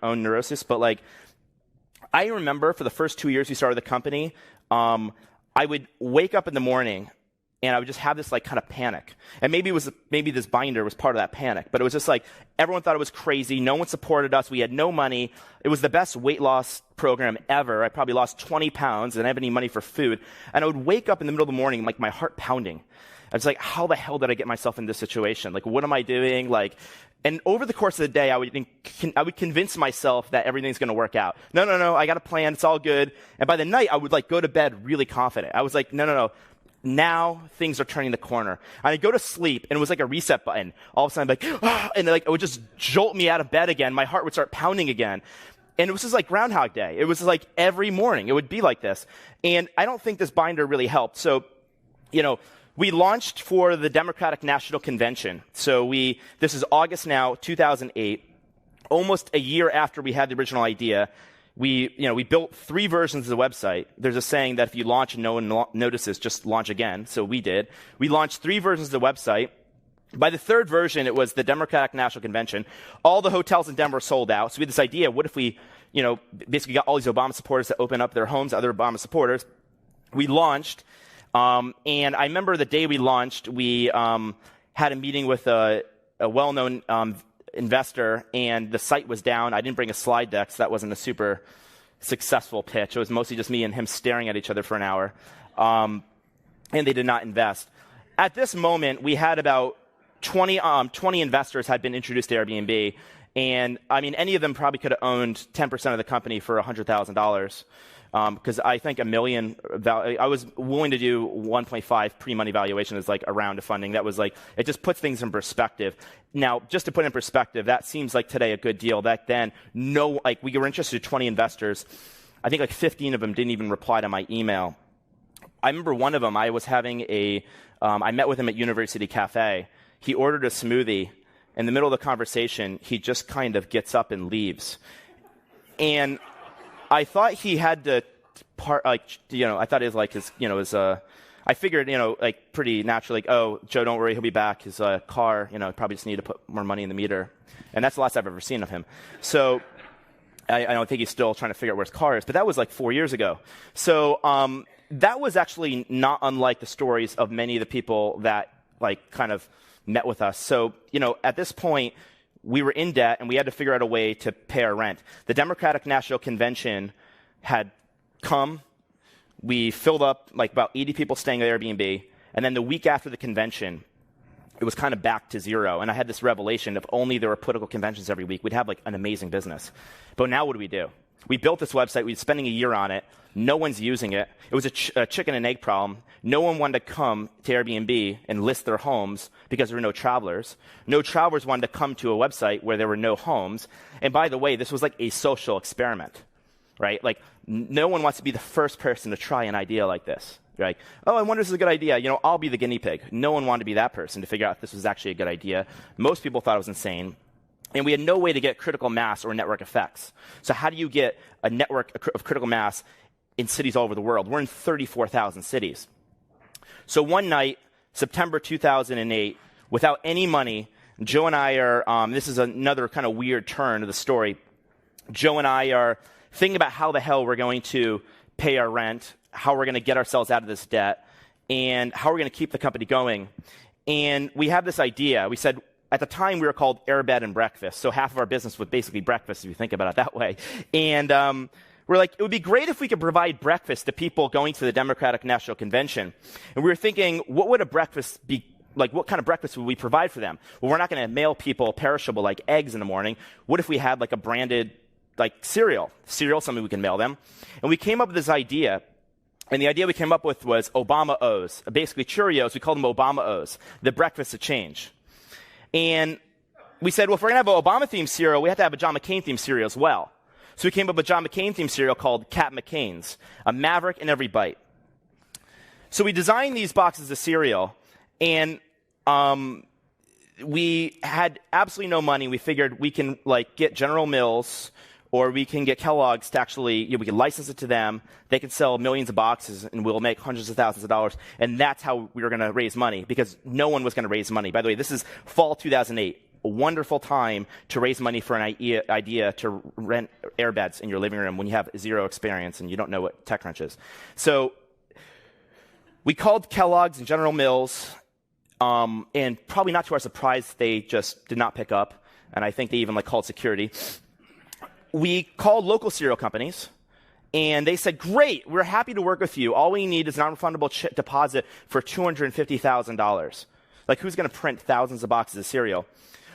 own neurosis, but like, I remember for the first 2 years we started the company, I would wake up in the morning and I would just have this like kind of panic. And maybe this binder was part of that panic, but it was just like everyone thought it was crazy. No one supported us. We had no money. It was the best weight loss program ever. I probably lost 20 pounds and I didn't have any money for food. And I would wake up in the middle of the morning, like my heart pounding. I was like, how the hell did I get myself in this situation? Like, what am I doing? Like, and over the course of the day, I would convince myself that everything's going to work out. No, I got a plan. It's all good. And by the night, I would like go to bed really confident. I was like, no. Now things are turning the corner. And I'd go to sleep, and it was like a reset button. All of a sudden, I'd be like, ah, and like it would just jolt me out of bed again. My heart would start pounding again. And it was just like Groundhog Day. It was like every morning. It would be like this. And I don't think this binder really helped. So, we launched for the Democratic National Convention. So this is August now, 2008, almost a year after we had the original idea. We built 3 versions of the website. There's a saying that if you launch and no one notices, just launch again. So we did. We launched 3 versions of the website. By the 3rd version, it was the Democratic National Convention. All the hotels in Denver sold out. So we had this idea, what if we, basically got all these Obama supporters to open up their homes to other Obama supporters. We launched. And I remember the day we launched, we had a meeting with a well-known investor, and the site was down. I didn't bring a slide deck, so that wasn't a super successful pitch. It was mostly just me and him staring at each other for an hour. And they did not invest. At this moment, we had about 20 investors had been introduced to Airbnb. And, I mean, any of them probably could have owned 10% of the company for $100,000. Because I think $1 million, I was willing to do 1.5 pre-money valuation as like a round of funding. That was like, it just puts things in perspective. Now, just to put in perspective, that seems like today a good deal. Back then, we were interested in 20 investors. I think like 15 of them didn't even reply to my email. I remember one of them, I was having I met with him at University Cafe. He ordered a smoothie. In the middle of the conversation, he just kind of gets up and leaves. And I thought he had to I thought it was like I figured, like pretty naturally, like, oh, Joe, don't worry, he'll be back. His car, probably just need to put more money in the meter. And that's the last I've ever seen of him. So I don't think he's still trying to figure out where his car is, but that was like 4 years ago. So that was actually not unlike the stories of many of the people that like kind of met with us. So, at this point, we were in debt, and we had to figure out a way to pay our rent. The Democratic National Convention had come. We filled up like about 80 people staying at Airbnb. And then the week after the convention, it was kind of back to zero. And I had this revelation, if only there were political conventions every week, we'd have like an amazing business. But now what do we do? We built this website. We were spending a year on it. No one's using it. It was a chicken and egg problem. No one wanted to come to Airbnb and list their homes because there were no travelers. No travelers wanted to come to a website where there were no homes. And by the way, this was like a social experiment, right? Like, no one wants to be the first person to try an idea like this. You're like, oh, I wonder if this is a good idea. I'll be the guinea pig. No one wanted to be that person to figure out if this was actually a good idea. Most people thought it was insane. And we had no way to get critical mass or network effects. So how do you get a network of critical mass in cities all over the world? We're in 34,000 cities. So one night, September 2008, without any money, Joe and I are, this is another kind of weird turn of the story. Joe and I are thinking about how the hell we're going to pay our rent, how we're going to get ourselves out of this debt, and how we're going to keep the company going. And we have this idea. We said, at the time, we were called Air, Bed, and Breakfast. So half of our business was basically breakfast, if you think about it that way. And we're like, it would be great if we could provide breakfast to people going to the Democratic National Convention. And we were thinking, what would a breakfast be like? What kind of breakfast would we provide for them? Well, we're not going to mail people perishable like eggs in the morning. What if we had like a branded like cereal, something we can mail them? And we came up with this idea. And the idea we came up with was Obama O's, basically Cheerios. We called them Obama O's, the breakfast of change. And we said, well, if we're going to have an Obama-themed cereal, we have to have a John McCain-themed cereal as well. So we came up with a John McCain-themed cereal called Cat McCain's, a maverick in every bite. So we designed these boxes of cereal, and we had absolutely no money. We figured we can get General Mills, or we can get Kellogg's to actually, we can license it to them. They can sell millions of boxes, and we'll make hundreds of thousands of dollars. And that's how we were going to raise money, because no one was going to raise money. By the way, this is fall 2008. a wonderful time to raise money for an idea to rent airbeds in your living room when you have zero experience and you don't know what TechCrunch is. So we called Kellogg's and General Mills, and probably not to our surprise, they just did not pick up. And I think they even called security. We called local cereal companies, and they said, great, we're happy to work with you. All we need is a non-refundable deposit for $250,000. Who's going to print thousands of boxes of cereal?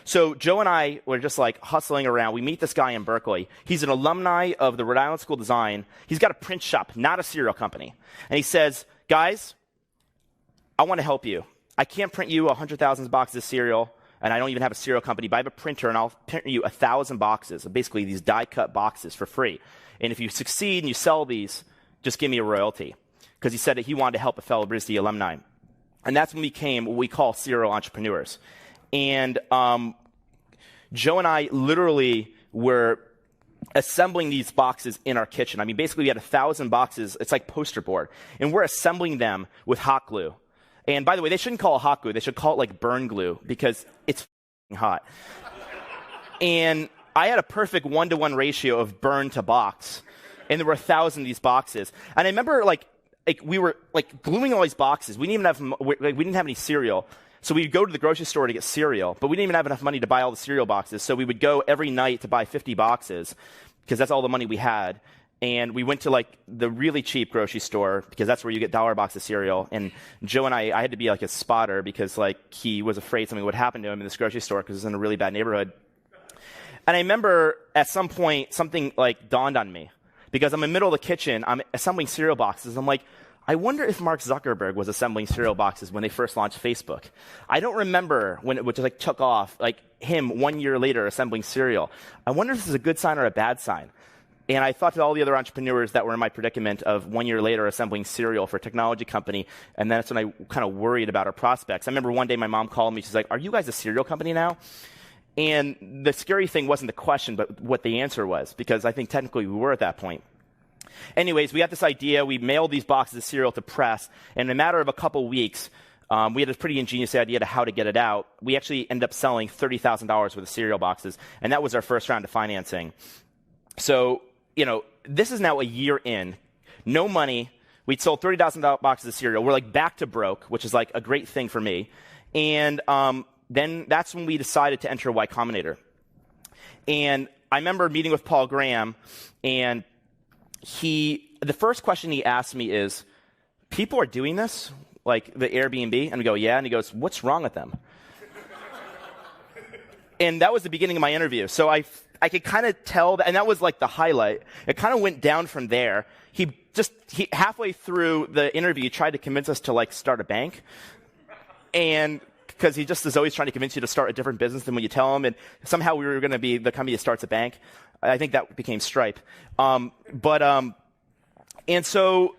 So Joe and I were just hustling around. We meet this guy in Berkeley. He's an alumni of the Rhode Island School of Design. He's got a print shop, not a cereal company. And he says, guys, I want to help you. I can't print you 100,000 boxes of cereal, and I don't even have a cereal company, but I have a printer, and I'll print you 1,000 boxes, basically these die-cut boxes for free. And if you succeed and you sell these, just give me a royalty. Because he said that he wanted to help a fellow RISD alumni. And that's when we became what we call serial entrepreneurs. And Joe and I literally were assembling these boxes in our kitchen. I mean, basically we had 1,000 boxes. It's like poster board. And we're assembling them with hot glue. And by the way, they shouldn't call it hot glue. They should call it burn glue because it's hot. And I had a perfect 1-to-1 ratio of burn to box. And there were 1,000 of these boxes. And I remember we were gluing all these boxes. We didn't have any cereal. So we'd go to the grocery store to get cereal, but we didn't even have enough money to buy all the cereal boxes. So we would go every night to buy 50 boxes because that's all the money we had. And we went to the really cheap grocery store because that's where you get dollar box of cereal. And Joe and I had to be a spotter because he was afraid something would happen to him in this grocery store because it was in a really bad neighborhood. And I remember at some point something dawned on me because I'm in the middle of the kitchen. I'm assembling cereal boxes. I'm like, I wonder if Mark Zuckerberg was assembling cereal boxes when they first launched Facebook. I don't remember when it just took off, him 1 year later assembling cereal. I wonder if this is a good sign or a bad sign. And I thought to all the other entrepreneurs that were in my predicament of 1 year later assembling cereal for a technology company, and that's when I kind of worried about our prospects. I remember one day my mom called me. She's like, are you guys a cereal company now? And the scary thing wasn't the question, but what the answer was, because I think technically we were at that point. Anyways, we got this idea. We mailed these boxes of cereal to press, and in a matter of a couple weeks, we had a pretty ingenious idea to how to get it out. We actually ended up selling $30,000 worth of cereal boxes, and that was our first round of financing. So, this is now a year in. No money. We'd sold 30,000 boxes of cereal. We're back to broke, which is a great thing for me. And then that's when we decided to enter Y Combinator. And I remember meeting with Paul Graham, and the first question he asked me is, people are doing this, the Airbnb? And we go, yeah. And he goes, what's wrong with them? And that was the beginning of my interview. So I could kind of tell that, and that was the highlight. It kind of went down from there. He halfway through the interview tried to convince us to start a bank. And because he just is always trying to convince you to start a different business than when you tell him. And somehow we were going to be the company that starts a bank. I think that became Stripe. And so